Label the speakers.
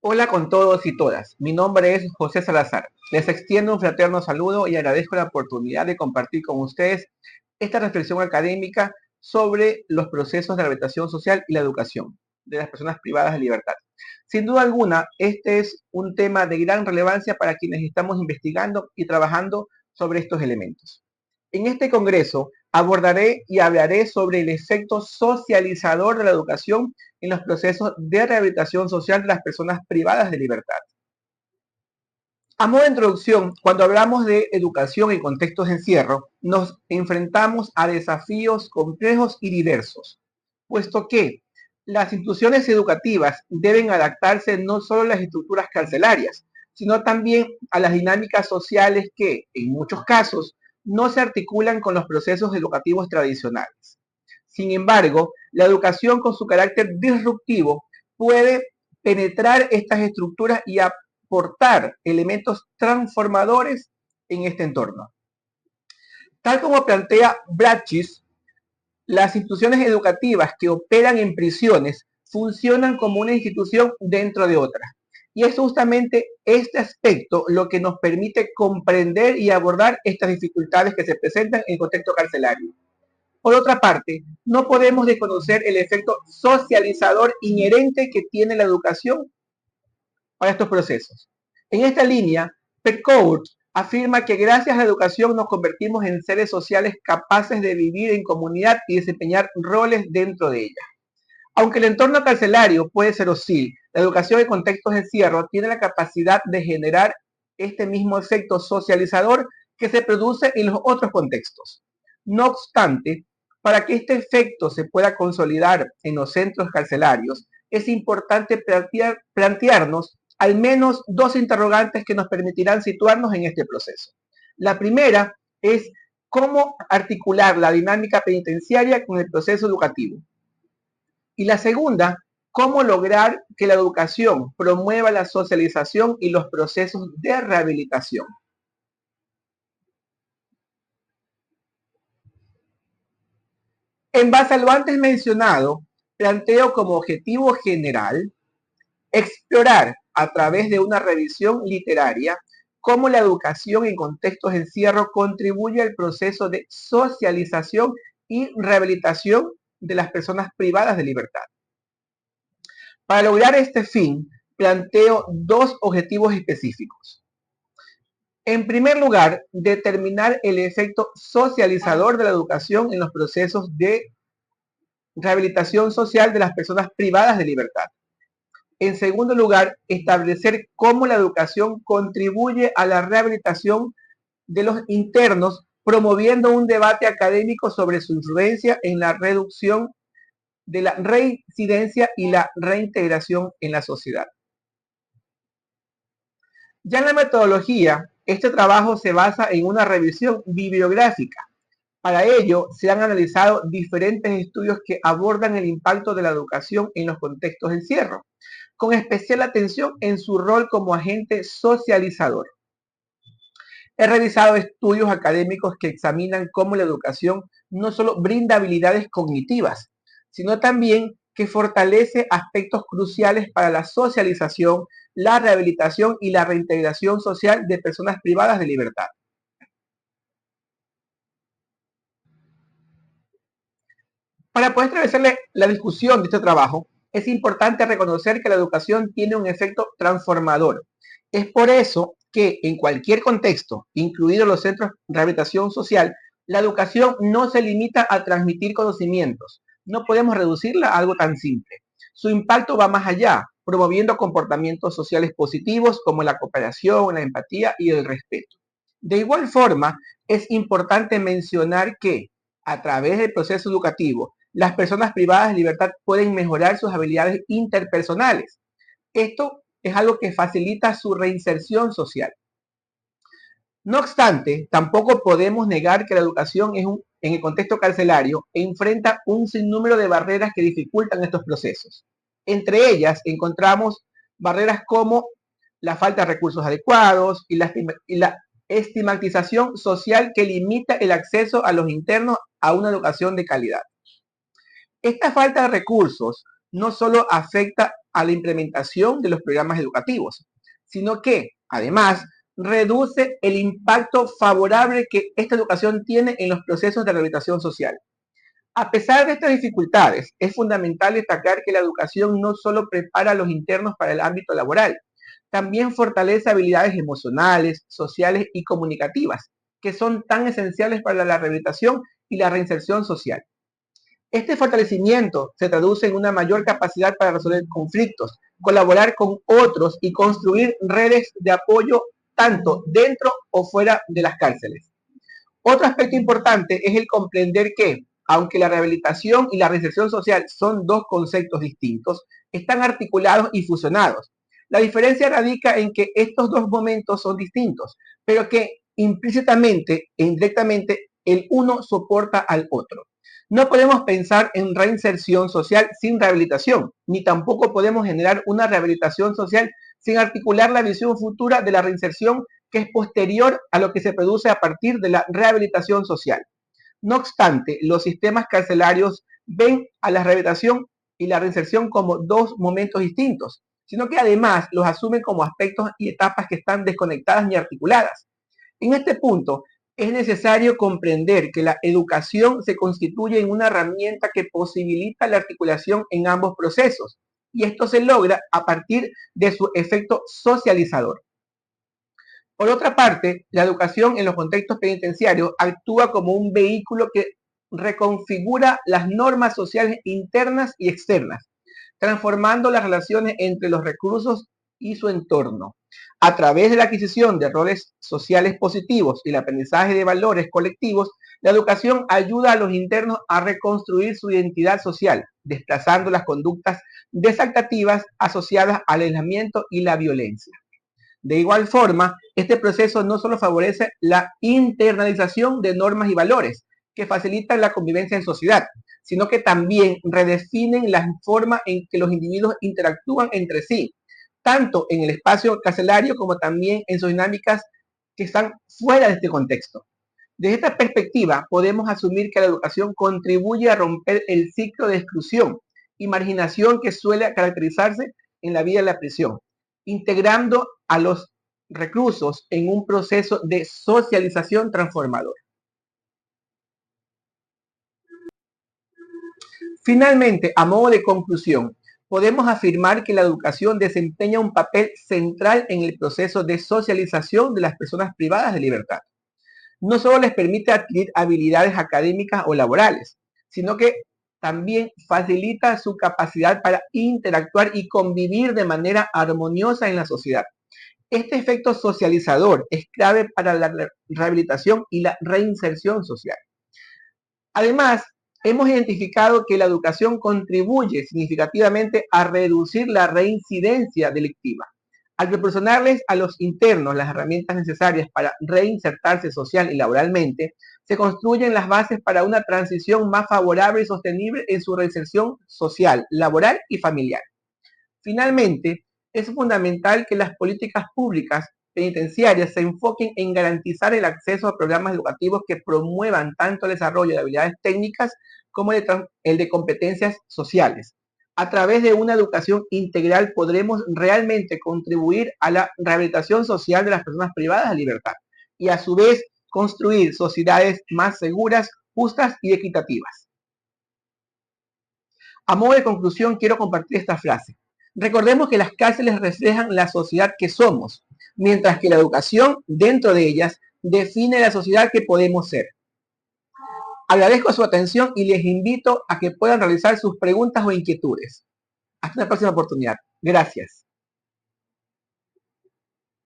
Speaker 1: Hola con todos y todas. Mi nombre es José Salazar. Les extiendo un fraterno saludo y agradezco la oportunidad de compartir con ustedes esta reflexión académica sobre los procesos de rehabilitación social y la educación de las personas privadas de libertad. Sin duda alguna, este es un tema de gran relevancia para quienes estamos investigando y trabajando sobre estos elementos. En este congreso abordaré y hablaré sobre el efecto socializador de la educación en los procesos de rehabilitación social de las personas privadas de libertad. A modo de introducción, cuando hablamos de educación en contextos de encierro, nos enfrentamos a desafíos complejos y diversos, puesto que las instituciones educativas deben adaptarse no solo a las estructuras carcelarias, sino también a las dinámicas sociales que, en muchos casos, no se articulan con los procesos educativos tradicionales. Sin embargo, la educación con su carácter disruptivo puede penetrar estas estructuras y aportar elementos transformadores en este entorno. Tal como plantea Bratchis, las instituciones educativas que operan en prisiones funcionan como una institución dentro de otra. Y es justamente este aspecto lo que nos permite comprender y abordar estas dificultades que se presentan en el contexto carcelario. Por otra parte, no podemos desconocer el efecto socializador inherente que tiene la educación para estos procesos. En esta línea, Percourt afirma que gracias a la educación nos convertimos en seres sociales capaces de vivir en comunidad y desempeñar roles dentro de ella. Aunque el entorno carcelario puede ser hostil, la educación en contextos de encierro tiene la capacidad de generar este mismo efecto socializador que se produce en los otros contextos. No obstante, para que este efecto se pueda consolidar en los centros carcelarios, es importante plantearnos al menos dos interrogantes que nos permitirán situarnos en este proceso. La primera es cómo articular la dinámica penitenciaria con el proceso educativo. Y la segunda, cómo lograr que la educación promueva la socialización y los procesos de rehabilitación. En base a lo antes mencionado, planteo como objetivo general explorar a través de una revisión literaria cómo la educación en contextos de encierro contribuye al proceso de socialización y rehabilitación de las personas privadas de libertad. Para lograr este fin, planteo dos objetivos específicos. En primer lugar, determinar el efecto socializador de la educación en los procesos de rehabilitación social de las personas privadas de libertad. En segundo lugar, establecer cómo la educación contribuye a la rehabilitación de los internos, promoviendo un debate académico sobre su influencia en la reducción de la reincidencia y la reintegración en la sociedad. Ya en la metodología, este trabajo se basa en una revisión bibliográfica. Para ello, se han analizado diferentes estudios que abordan el impacto de la educación en los contextos de encierro, con especial atención en su rol como agente socializador. He revisado estudios académicos que examinan cómo la educación no solo brinda habilidades cognitivas, sino también que fortalece aspectos cruciales para la socialización, la rehabilitación y la reintegración social de personas privadas de libertad. Para poder establecer la discusión de este trabajo, es importante reconocer que la educación tiene un efecto transformador. Es por eso que en cualquier contexto, incluidos los centros de rehabilitación social, la educación no se limita a transmitir conocimientos. No podemos reducirla a algo tan simple. Su impacto va más allá, promoviendo comportamientos sociales positivos como la cooperación, la empatía y el respeto. De igual forma, es importante mencionar que a través del proceso educativo, las personas privadas de libertad pueden mejorar sus habilidades interpersonales. Esto es algo que facilita su reinserción social. No obstante, tampoco podemos negar que la educación en el contexto carcelario enfrenta un sinnúmero de barreras que dificultan estos procesos. Entre ellas encontramos barreras como la falta de recursos adecuados y la estigmatización social que limita el acceso a los internos a una educación de calidad. Esta falta de recursos no solo afecta a la implementación de los programas educativos, sino que, además, reduce el impacto favorable que esta educación tiene en los procesos de rehabilitación social. A pesar de estas dificultades, es fundamental destacar que la educación no solo prepara a los internos para el ámbito laboral, también fortalece habilidades emocionales, sociales y comunicativas, que son tan esenciales para la rehabilitación y la reinserción social. Este fortalecimiento se traduce en una mayor capacidad para resolver conflictos, colaborar con otros y construir redes de apoyo tanto dentro o fuera de las cárceles. Otro aspecto importante es el comprender que, aunque la rehabilitación y la reinserción social son dos conceptos distintos, están articulados y fusionados. La diferencia radica en que estos dos momentos son distintos, pero que implícitamente e indirectamente el uno soporta al otro. No podemos pensar en reinserción social sin rehabilitación, ni tampoco podemos generar una rehabilitación social sin articular la visión futura de la reinserción que es posterior a lo que se produce a partir de la rehabilitación social. No obstante, los sistemas carcelarios ven a la rehabilitación y la reinserción como dos momentos distintos, sino que además los asumen como aspectos y etapas que están desconectadas ni articuladas. En este punto, es necesario comprender que la educación se constituye en una herramienta que posibilita la articulación en ambos procesos, y esto se logra a partir de su efecto socializador. Por otra parte, la educación en los contextos penitenciarios actúa como un vehículo que reconfigura las normas sociales internas y externas, transformando las relaciones entre los reclusos y su entorno. A través de la adquisición de roles sociales positivos y el aprendizaje de valores colectivos, la educación ayuda a los internos a reconstruir su identidad social, desplazando las conductas desactativas asociadas al aislamiento y la violencia. De igual forma, este proceso no solo favorece la internalización de normas y valores que facilitan la convivencia en sociedad, sino que también redefinen la forma en que los individuos interactúan entre sí, tanto en el espacio carcelario como también en sus dinámicas que están fuera de este contexto. Desde esta perspectiva, podemos asumir que la educación contribuye a romper el ciclo de exclusión y marginación que suele caracterizarse en la vida de la prisión, integrando a los reclusos en un proceso de socialización transformador. Finalmente, a modo de conclusión, podemos afirmar que la educación desempeña un papel central en el proceso de socialización de las personas privadas de libertad. No solo les permite adquirir habilidades académicas o laborales, sino que también facilita su capacidad para interactuar y convivir de manera armoniosa en la sociedad. Este efecto socializador es clave para la rehabilitación y la reinserción social. Además, hemos identificado que la educación contribuye significativamente a reducir la reincidencia delictiva. Al proporcionarles a los internos las herramientas necesarias para reinsertarse social y laboralmente, se construyen las bases para una transición más favorable y sostenible en su reinserción social, laboral y familiar. Finalmente, es fundamental que las políticas públicas penitenciarias se enfoquen en garantizar el acceso a programas educativos que promuevan tanto el desarrollo de habilidades técnicas como el de competencias sociales. A través de una educación integral podremos realmente contribuir a la rehabilitación social de las personas privadas de libertad y a su vez construir sociedades más seguras, justas y equitativas. A modo de conclusión, quiero compartir esta frase. Recordemos que las cárceles reflejan la sociedad que somos, mientras que la educación dentro de ellas define la sociedad que podemos ser. Agradezco su atención y les invito a que puedan realizar sus preguntas o inquietudes. Hasta una próxima oportunidad. Gracias.